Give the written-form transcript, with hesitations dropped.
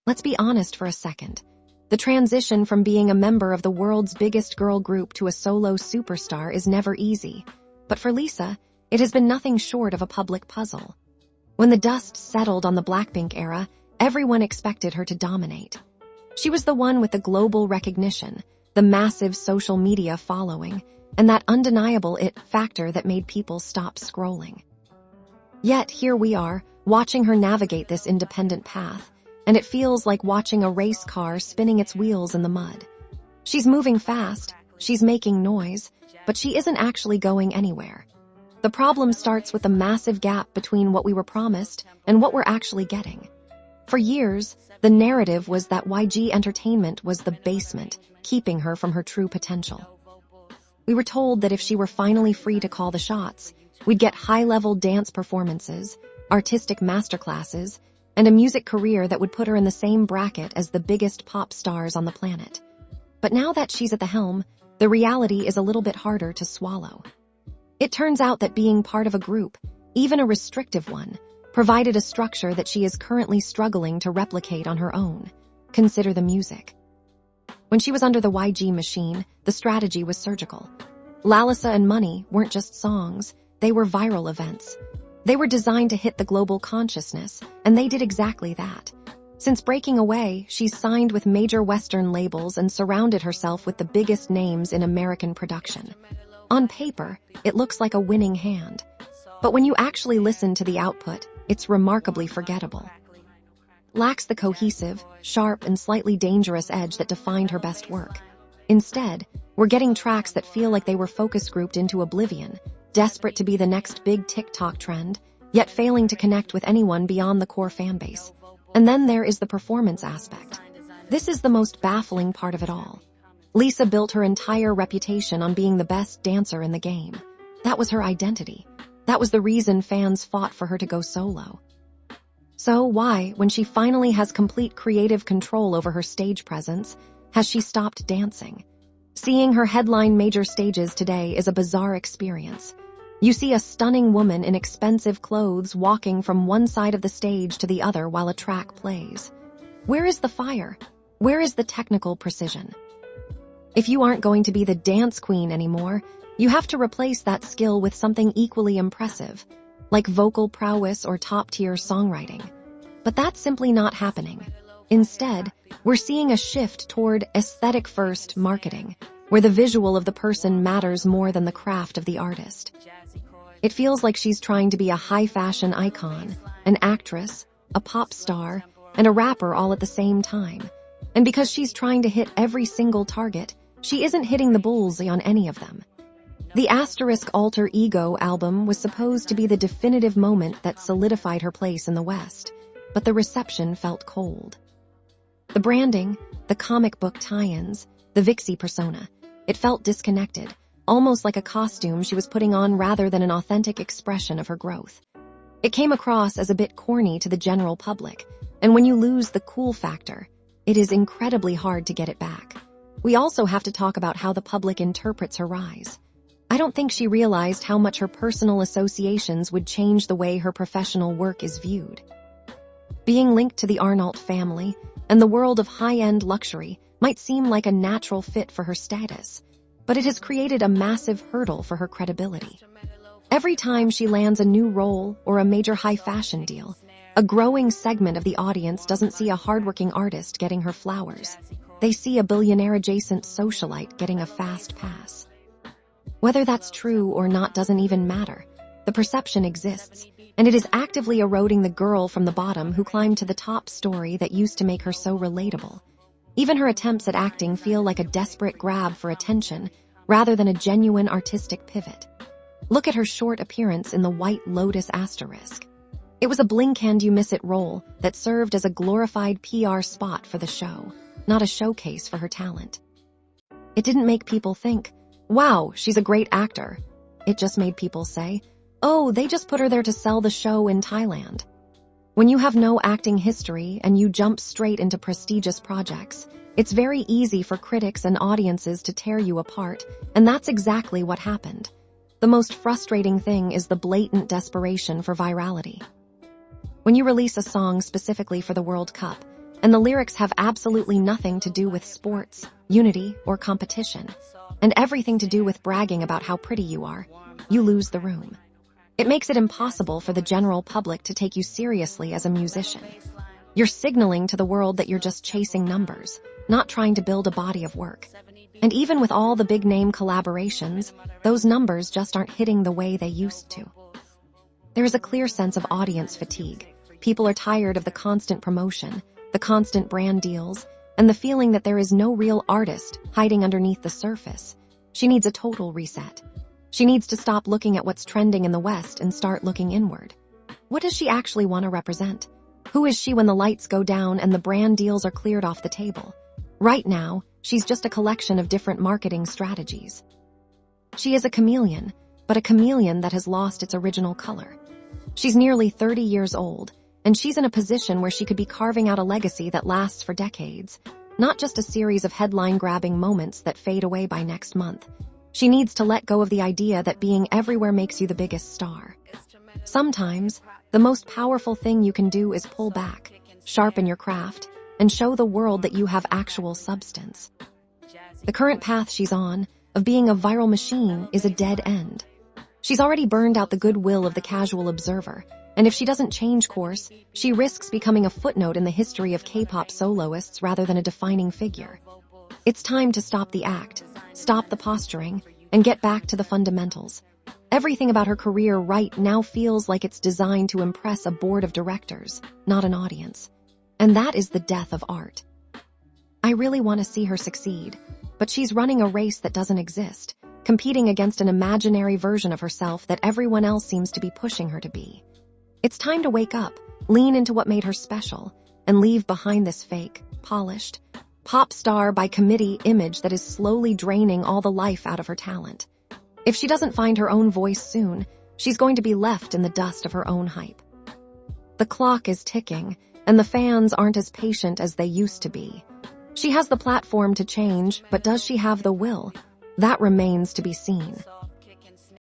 Let's be honest for a second. The transition from being a member of the world's biggest girl group to a solo superstar is never easy. But for Lisa, it has been nothing short of a public puzzle. When the dust settled on the BLACKPINK era, everyone expected her to dominate. She was the one with the global recognition, the massive social media following, and that undeniable it factor that made people stop scrolling. Yet here we are, watching her navigate this independent path, and it feels like watching a race car spinning its wheels in the mud. She's moving fast, she's making noise, but she isn't actually going anywhere. The problem starts with the massive gap between what we were promised and what we're actually getting. For years, the narrative was that YG Entertainment was the basement, keeping her from her true potential. We were told that if she were finally free to call the shots, we'd get high-level dance performances, artistic masterclasses, and a music career that would put her in the same bracket as the biggest pop stars on the planet. But now that she's at the helm, the reality is a little bit harder to swallow. It turns out that being part of a group, even a restrictive one, provided a structure that she is currently struggling to replicate on her own. Consider the music. When she was under the YG machine, the strategy was surgical. Lalisa and Money weren't just songs, they were viral events. They were designed to hit the global consciousness, and they did exactly that. Since breaking away, she's signed with major Western labels and surrounded herself with the biggest names in American production. On paper, it looks like a winning hand. But when you actually listen to the output, it's remarkably forgettable. Lacks the cohesive, sharp, and slightly dangerous edge that defined her best work. Instead, we're getting tracks that feel like they were focus grouped into oblivion, desperate to be the next big TikTok trend, yet failing to connect with anyone beyond the core fanbase. And then there is the performance aspect. This is the most baffling part of it all. Lisa built her entire reputation on being the best dancer in the game. That was her identity. That was the reason fans fought for her to go solo. So why, when she finally has complete creative control over her stage presence, has she stopped dancing? Seeing her headline major stages today is a bizarre experience. You see a stunning woman in expensive clothes walking from one side of the stage to the other while a track plays. Where is the fire? Where is the technical precision? If you aren't going to be the dance queen anymore, you have to replace that skill with something equally impressive, like vocal prowess or top-tier songwriting. But that's simply not happening. Instead, we're seeing a shift toward aesthetic-first marketing, where the visual of the person matters more than the craft of the artist. It feels like she's trying to be a high-fashion icon, an actress, a pop star, and a rapper all at the same time. And because she's trying to hit every single target, she isn't hitting the bullseye on any of them. The Asterisk Alter Ego album was supposed to be the definitive moment that solidified her place in the West, but the reception felt cold. The branding, the comic book tie-ins, the Vixie persona, it felt disconnected, almost like a costume she was putting on rather than an authentic expression of her growth. It came across as a bit corny to the general public, and when you lose the cool factor, it is incredibly hard to get it back. We also have to talk about how the public interprets her rise. I don't think she realized how much her personal associations would change the way her professional work is viewed. Being linked to the Arnault family and the world of high-end luxury might seem like a natural fit for her status, but it has created a massive hurdle for her credibility. Every time she lands a new role or a major high-fashion deal, a growing segment of the audience doesn't see a hardworking artist getting her flowers. They see a billionaire-adjacent socialite getting a fast pass. Whether that's true or not doesn't even matter. The perception exists, and it is actively eroding the girl from the bottom who climbed to the top story that used to make her so relatable. Even her attempts at acting feel like a desperate grab for attention, rather than a genuine artistic pivot. Look at her short appearance in the White Lotus Asterisk. It was a blink-and-you-miss-it role that served as a glorified PR spot for the show, not a showcase for her talent. It didn't make people think, wow, she's a great actor. It just made people say, oh, they just put her there to sell the show in Thailand. When you have no acting history and you jump straight into prestigious projects, it's very easy for critics and audiences to tear you apart, and that's exactly what happened. The most frustrating thing is the blatant desperation for virality. When you release a song specifically for the World Cup, and the lyrics have absolutely nothing to do with sports, unity, or competition, and everything to do with bragging about how pretty you are, you lose the room. It makes it impossible for the general public to take you seriously as a musician. You're signaling to the world that you're just chasing numbers, not trying to build a body of work. And even with all the big-name collaborations, those numbers just aren't hitting the way they used to. There is a clear sense of audience fatigue. People are tired of the constant promotion, the constant brand deals, and the feeling that there is no real artist hiding underneath the surface. She needs a total reset. She needs to stop looking at what's trending in the West and start looking inward. What does she actually want to represent? Who is she when the lights go down and the brand deals are cleared off the table? Right now, she's just a collection of different marketing strategies. She is a chameleon, but a chameleon that has lost its original color. She's nearly 30 years old, and she's in a position where she could be carving out a legacy that lasts for decades, not just a series of headline-grabbing moments that fade away by next month. She needs to let go of the idea that being everywhere makes you the biggest star. Sometimes, the most powerful thing you can do is pull back, sharpen your craft, and show the world that you have actual substance. The current path she's on, of being a viral machine, is a dead end. She's already burned out the goodwill of the casual observer, and if she doesn't change course, she risks becoming a footnote in the history of K-pop soloists rather than a defining figure. It's time to stop the act, stop the posturing, and get back to the fundamentals. Everything about her career right now feels like it's designed to impress a board of directors, not an audience. And that is the death of art. I really want to see her succeed, but she's running a race that doesn't exist, competing against an imaginary version of herself that everyone else seems to be pushing her to be. It's time to wake up, lean into what made her special, and leave behind this fake, polished, pop star by committee image that is slowly draining all the life out of her talent. If she doesn't find her own voice soon, she's going to be left in the dust of her own hype. The clock is ticking, and the fans aren't as patient as they used to be. She has the platform to change, but does she have the will? That remains to be seen.